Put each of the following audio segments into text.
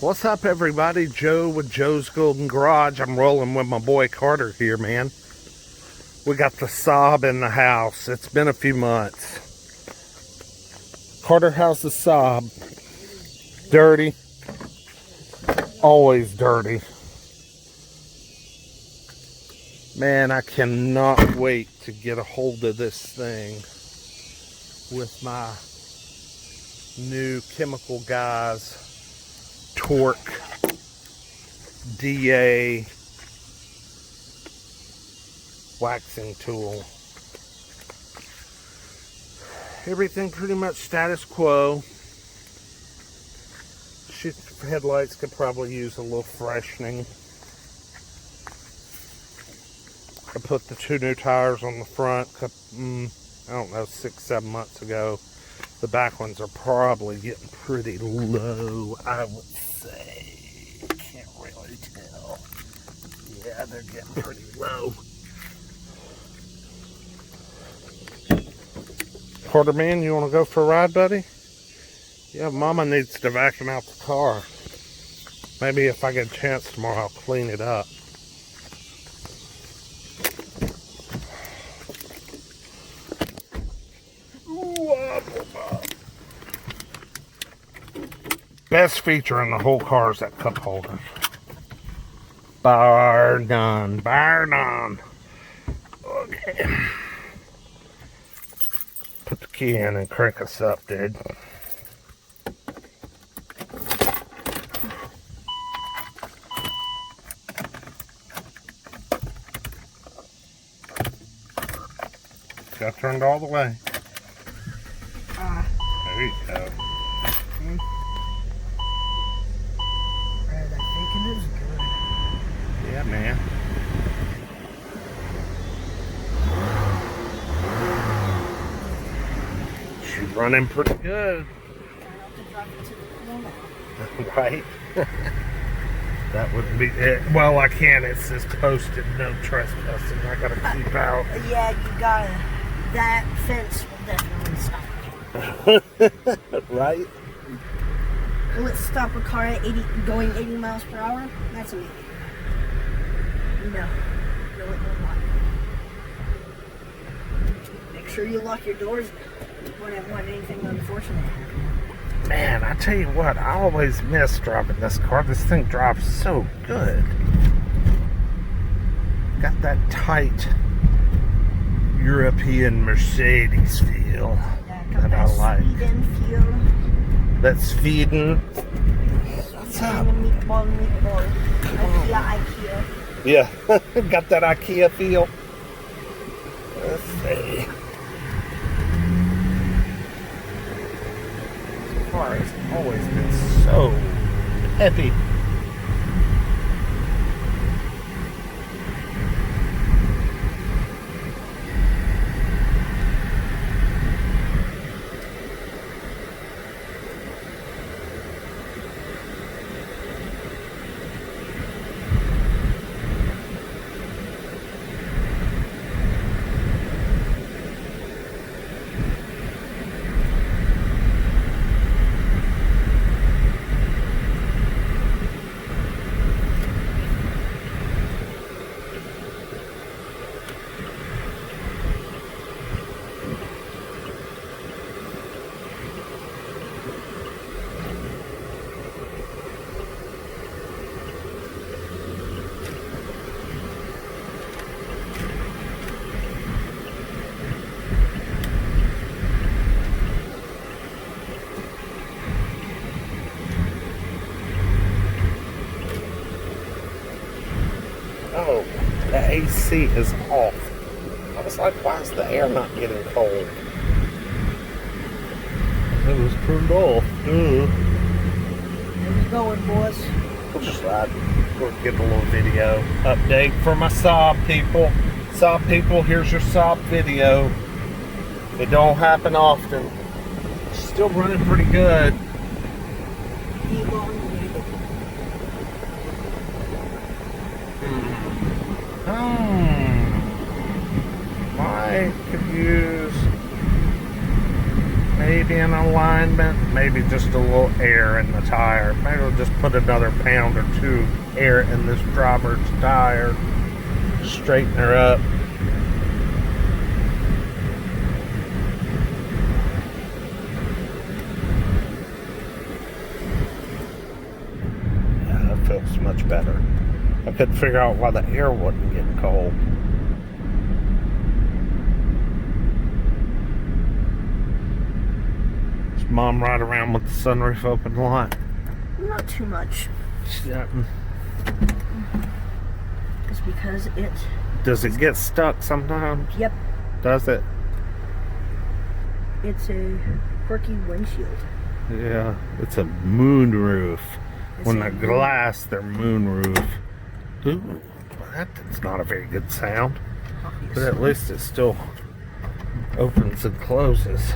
What's up, everybody? Joe with Joe's Golden Garage. I'm rolling with my boy Carter here, man. We got the Saab in the house. It's been a few months. Carter, how's the Saab? Dirty. Always dirty. Man, I cannot wait to get a hold of this thing with my new Chemical Guys torque DA waxing tool. Everything pretty much status quo. Headlights could probably use a little freshening. I put the 2 new tires on the front, I don't know, 6-7 months ago. The back ones are probably getting pretty low, I would say. Can't really tell. Yeah, they're getting pretty low. Carter, man, you want to go for a ride, buddy? Yeah, Mama needs to vacuum out the car. Maybe if I get a chance tomorrow, I'll clean it up. Best feature in the whole car is that cup holder. Bar none. Bar none. Okay. Put the key in and crank us up, dude. Got turned all the way. There you go. It is good. Yeah, man. She's running pretty good. Right? That wouldn't be it. Well, I can't. It says posted no trespassing. I gotta keep out. Yeah, you gotta. That fence will definitely stop. Right? Will it stop a car at going 80 miles per hour? That's a maybe. No. No, it will not. Make sure you lock your doors when I want anything unfortunate to happen. Man, I tell you what, I always miss driving this car. This thing drives so good. Got that tight European Mercedes feel that I like. Sweden feel. That's feeding. What's up? Meatball. IKEA. Yeah, got that IKEA feel. Let's see. This car has always been so peppy. Oh, the AC is off. I was like, why is the air not getting cold? It was turned off. Where we going, boys? We'll just ride. We'll get a little video update for my Saab people. Saab people, here's your Saab video. It don't happen often. Still running pretty good. I could use maybe pin alignment, maybe just a little air in the tire. Maybe we'll just put another pound or two air in this driver's tire, straighten her up. Yeah, that feels much better. I couldn't figure out why the air wasn't getting cold. Mom ride around with the sunroof open a lot? Not too much. Yeah. It's because it... Does it get stuck sometimes? Yep. Does it? It's a quirky windshield. Yeah, it's a moonroof. It's When a the glass, they're moonroof. Ooh, that's not a very good sound. Obviously. But at least it still opens and closes.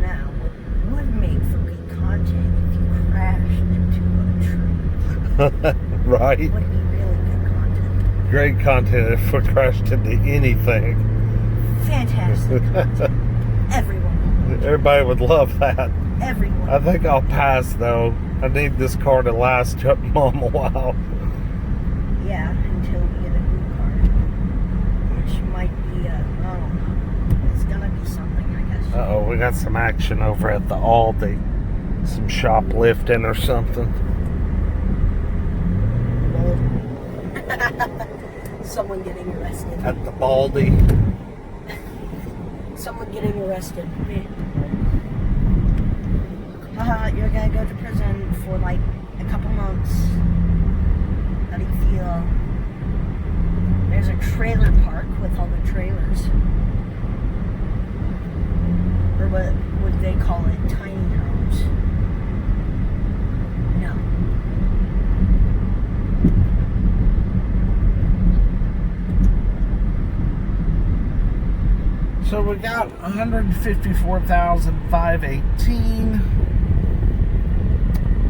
Now, what would make for good content if you crashed into a tree? Right? Would be really good content. Great content if we crashed into anything. Fantastic content. Everyone will watch. Everybody would love that. Everyone. I think I'll pass though. I need this car to last Mom a while. Yeah, until we get a new car. Which might be, I don't know. It's gonna be something, I guess. Uh-oh, we got some action over at the Aldi. Some shoplifting or something. Someone getting arrested. At the Baldy. Someone getting arrested. You're gonna go to prison for like a couple months. How do you feel? There's a trailer park with all the trailers. Or what would they call it? Tiny homes. No. So we got 154,518.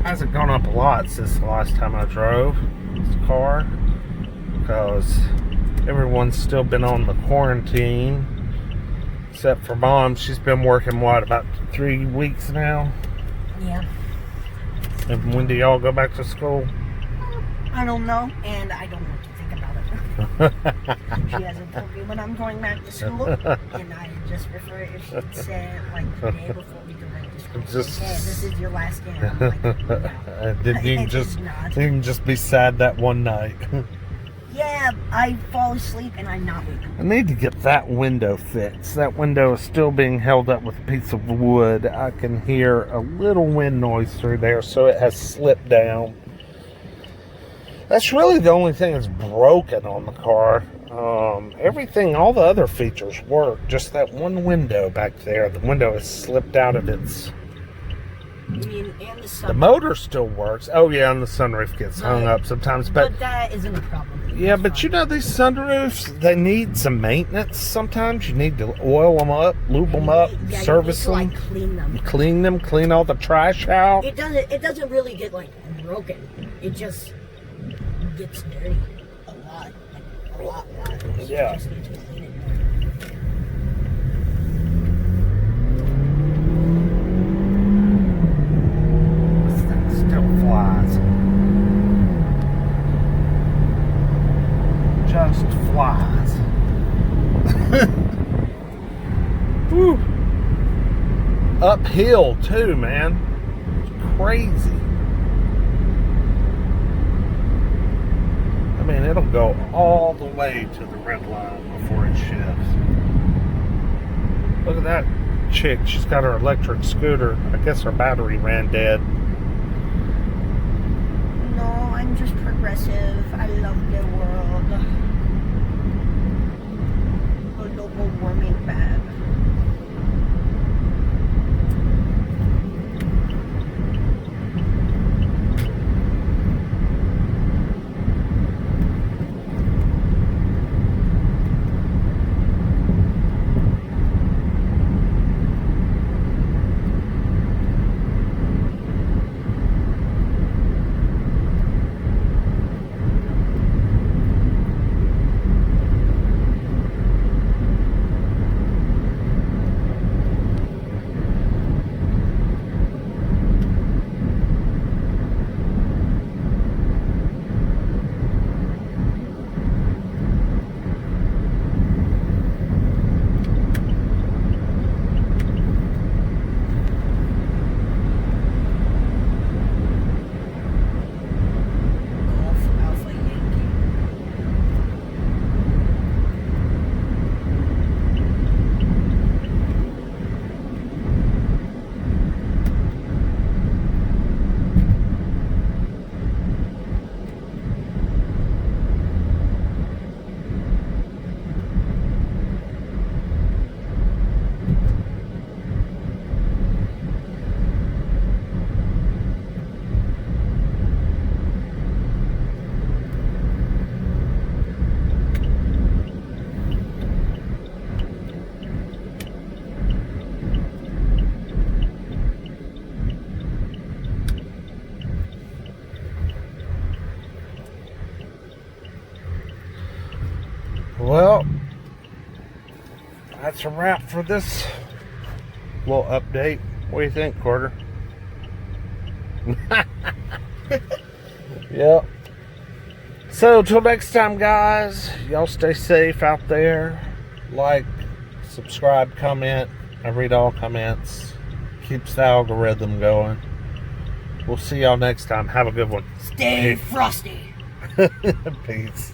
Hasn't gone up a lot since the last time I drove this car, because everyone's still been on the quarantine except for Mom. She's been working about 3 weeks now. Yeah. And when do y'all go back to school? I don't know, and I don't want to think about it. She hasn't told me when I'm going back to school, and I just refer it. She said like the day before we go back to school, Just- hey, this is your last day. And I'm like, no. Then you can just be sad that one night. Yeah, I fall asleep and I'm not waking up. I need to get that window fixed. That window is still being held up with a piece of wood. I can hear a little wind noise through there, so it has slipped down. That's really the only thing that's broken on the car. Everything, all the other features work. Just that one window back there. The window has slipped out of its... I mean, and The motor still works. Oh yeah, and the sunroof gets hung up sometimes. But that isn't a problem. Yeah, but you know, these sunroofs, they need some maintenance sometimes. You need to oil them up, lube them up, service them. Like, clean them. Clean all the trash out. It doesn't really get like broken. It just gets dirty a lot. Like a lot. So Yeah. You just need to clean it. This thing still flies. Just flies. Whew. Uphill too, man. It's crazy. I mean, it'll go all the way to the red line before it shifts. Look at that chick. She's got her electric scooter. I guess her battery ran dead. No, I'm just progressive. I love the world. Global warming bad. Well, that's a wrap for this little update. What do you think, Carter? Yep. So, till next time, guys, y'all stay safe out there. Like, subscribe, comment. I read all comments. Keeps the algorithm going. We'll see y'all next time. Have a good one. Stay frosty. Peace.